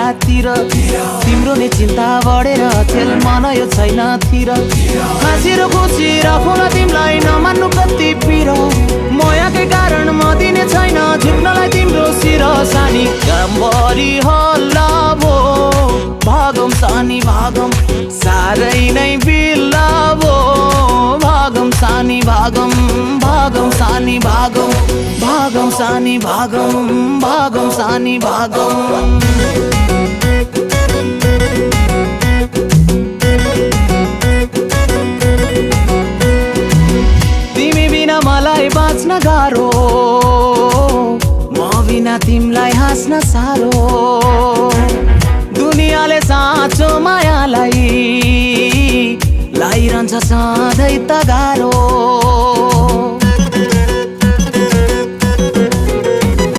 रातिर तिम्रो नै चिन्ता बढेर खेल मन यो छैन थिर हाँसी र खुसी राखौँला तिमीलाई नमान्नु कति पिर मायाकै कारण म दिने छैन झुक्नलाई तिम्रो शिर सानी कामभरि हल्ला भो भागम सानी भागम साह्रै नै बिल्ला भो भागम सानी भागम भागम सानी भागम भागम सानी भागम भागम सानी भागम तिमी बिना मलाई बाँच्न गाह्रो म बिना तिमीलाई हाँस्न साह्रो दुनियाँले साँचो मायालाई लाइरहन्छ सधैँ त गाह्रो